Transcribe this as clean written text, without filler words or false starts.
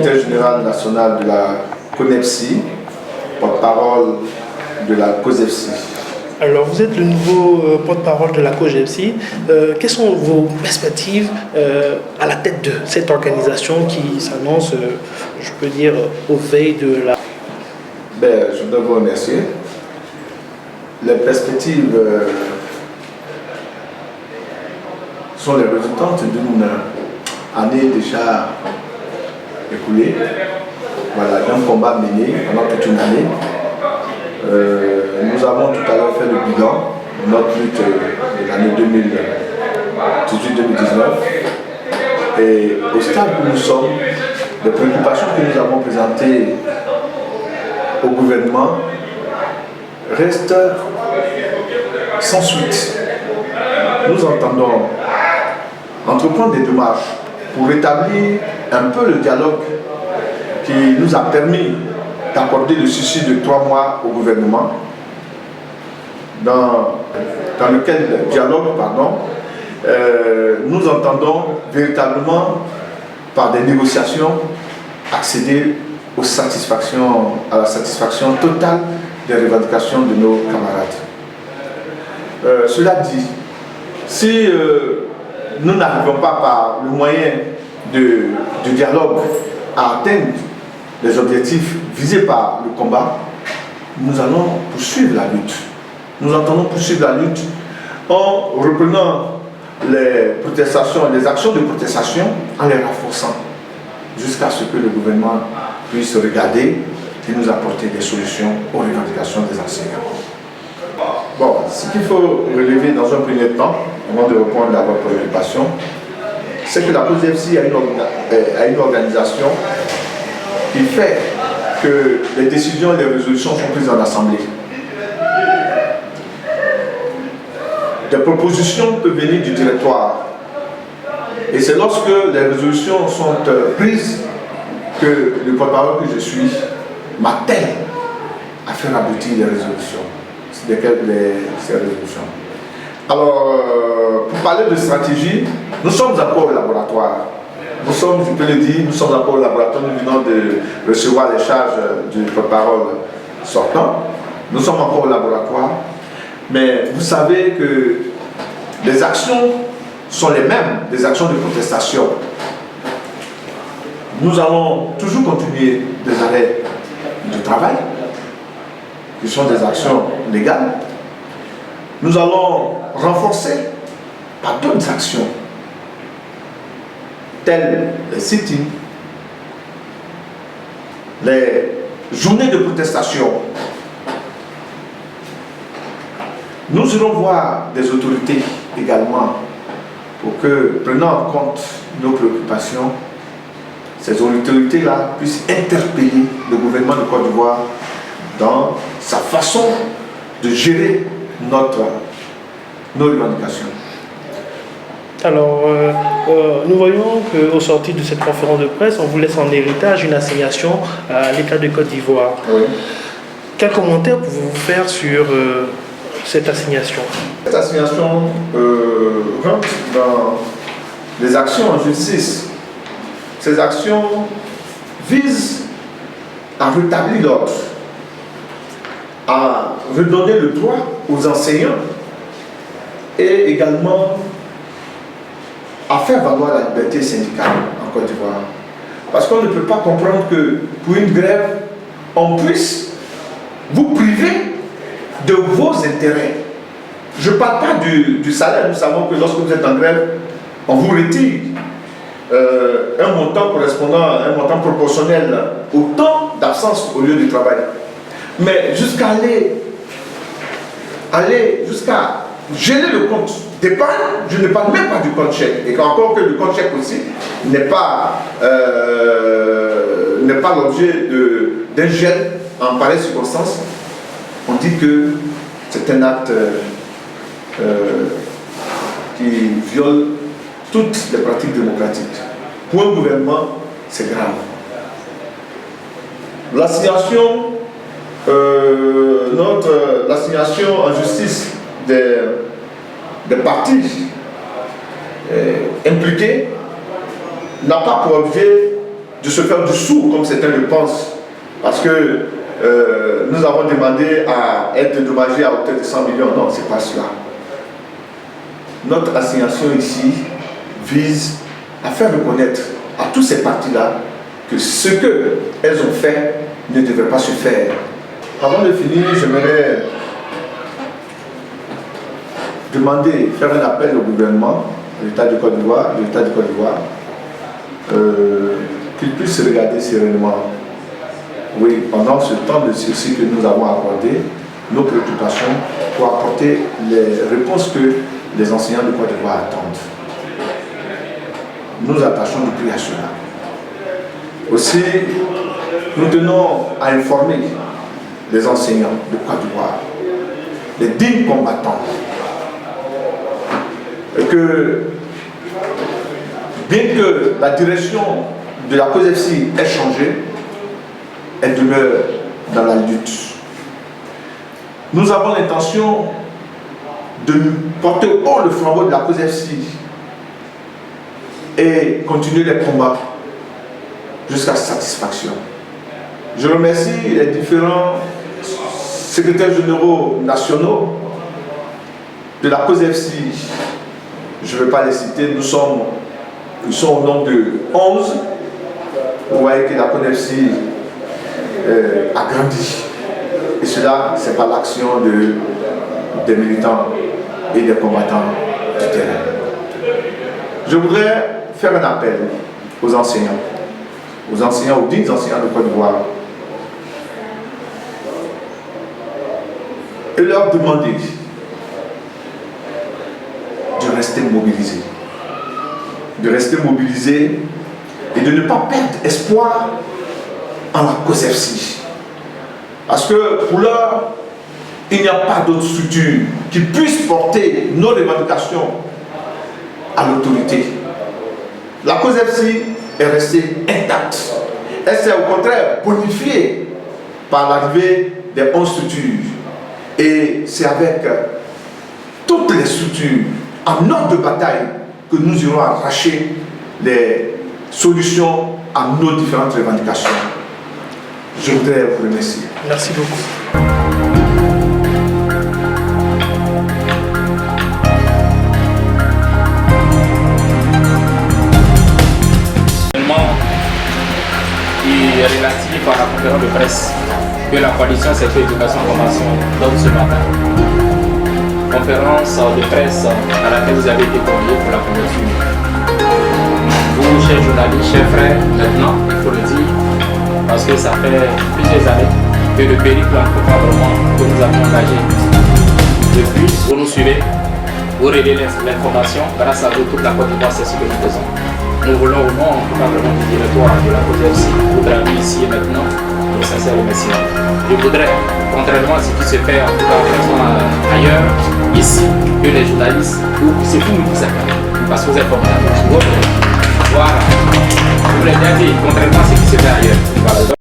secrétaire général national de la CONEPSI, porte-parole de la COSEFSI. Alors, vous êtes le nouveau porte-parole de la COGEPSI. Quelles sont vos perspectives à la tête de cette organisation qui s'annonce, je peux dire, aux veilles de la... Je voudrais vous remercier. Les perspectives sont les résultantes d'une année déjà écoulée, voilà, d'un combat mené pendant toute une année. Nous avons tout à l'heure fait le bilan de notre lutte de l'année 2018-2019. Et au stade où nous sommes, les préoccupations que nous avons présentées au gouvernement restent sans suite. Nous entendons entreprendre des démarches pour rétablir un peu le dialogue qui nous a permis d'accorder le sursis de 3 mois au gouvernement, dans lequel nous entendons véritablement, par des négociations, accéder à la satisfaction totale des revendications de nos camarades. Cela dit, si nous n'arrivons pas par le moyen du dialogue à atteindre les objectifs visés par le combat, nous allons poursuivre la lutte. Nous entendons poursuivre la lutte en reprenant les protestations, les actions de protestation, en les renforçant, jusqu'à ce que le gouvernement puisse regarder et nous apporter des solutions aux revendications des enseignants. Bon, ce qu'il faut relever dans un premier temps, avant de répondre à votre préoccupation, c'est que la COSEFSI a une organisation qui fait que les décisions et les résolutions sont prises en assemblée. Des propositions peuvent venir du directoire. Et c'est lorsque les résolutions sont prises que le porte-parole que je suis m'attelle à faire aboutir les résolutions. C'est ces résolutions. Alors, pour parler de stratégie, nous sommes encore au laboratoire. Nous sommes, je peux le dire, nous sommes encore au laboratoire, nous venons de recevoir les charges du porte-parole sortant. Nous sommes encore au laboratoire, mais vous savez que les actions sont les mêmes, des actions de protestation. Nous allons toujours continuer des arrêts de travail, qui sont des actions légales. Nous allons renforcer par d'autres actions, telles les sit-ins, les journées de protestation. Nous irons voir des autorités également pour que, prenant en compte nos préoccupations, ces autorités-là puissent interpeller le gouvernement de Côte d'Ivoire dans sa façon de gérer nos revendications. Alors, nous voyons qu'au sortir de cette conférence de presse, on vous laisse en héritage une assignation à l'État de Côte d'Ivoire. Oui. Quel commentaire pouvez-vous faire sur cette assignation? Cette assignation rentre dans les actions en justice. Ces actions visent à rétablir l'ordre, à redonner le droit aux enseignants et également à faire valoir la liberté syndicale en Côte d'Ivoire. Parce qu'on ne peut pas comprendre que pour une grève, on puisse vous priver de vos intérêts. Je ne parle pas du salaire. Nous savons que lorsque vous êtes en grève, on vous retire un montant correspondant à un montant proportionnel au temps d'absence au lieu du travail. Mais jusqu'à aller jusqu'à geler le compte d'épargne, je ne parle même pas du compte chèque. Et encore que le compte chèque aussi n'est pas l'objet d'un gel en pareille circonstance. On dit que c'est un acte qui viole toutes les pratiques démocratiques. Pour un gouvernement, c'est grave. L'assignation en justice des partis impliqués n'a pas pour objet de se faire du sou, comme certains le pensent, parce que nous avons demandé à être dédommagés à hauteur de 100 millions. Non, ce n'est pas cela. Notre assignation ici vise à faire reconnaître à tous ces partis-là que ce qu'elles ont fait ne devrait pas se faire. Avant de finir, j'aimerais faire un appel au gouvernement, l'État de Côte d'Ivoire, qu'il puisse regarder sereinement, oui, pendant ce temps de sursis que nous avons accordé, nos préoccupations pour apporter les réponses que les enseignants de Côte d'Ivoire attendent. Nous attachons du prix à cela. Aussi, nous tenons à informer les enseignants de Côte d'Ivoire, les dignes combattants, et que bien que la direction de la COSEFSI ait changé, elle demeure dans la lutte. Nous avons l'intention de porter haut le flambeau de la COSEFSI et continuer les combats jusqu'à satisfaction. Je remercie les différents secrétaires généraux nationaux de la COSEFSI. Je ne vais pas les citer, ils sont au nombre de 11. Vous voyez que la COSEFSI a grandi. Et cela, c'est par l'action des militants et des combattants du terrain. Je voudrais faire un appel aux enseignants, aux dignes enseignants de Côte d'Ivoire, et leur demander de rester mobilisés, et de ne pas perdre espoir en la COSEFSI. Parce que pour l'heure, il n'y a pas d'autre structure qui puisse porter nos revendications à l'autorité. La COSEFSI est restée intacte. Elle s'est au contraire bonifiée par l'arrivée des 11 structures. Et c'est avec toutes les structures en ordre de bataille que nous irons arracher les solutions à nos différentes revendications. Je voudrais vous remercier. Merci beaucoup. Qui est relatif à la conférence de presse que la coalition Secteur Éducation Formation donne ce matin. Conférence de presse à laquelle vous avez été conviés pour la couverture. Vous, chers journalistes, chers frères, maintenant, il faut le dire, parce que ça fait plusieurs années que le périple encadrement que nous avons engagé. Depuis, vous nous suivez, vous relayez l'information, grâce à vous, toute la Côte d'Ivoire, c'est ce que nous faisons. Nous voulons au nom encadrement du directoire de la COSEFSI, vous gravir ici et maintenant, nos sincères remerciements. Je voudrais, contrairement à ce qui se fait en tout cas ailleurs, ici, que les journalistes, c'est vous qui vous appelez, parce que vous êtes formidables. Voilà. Je voulais bien dire, contrairement à ce qui se fait ailleurs. Voilà.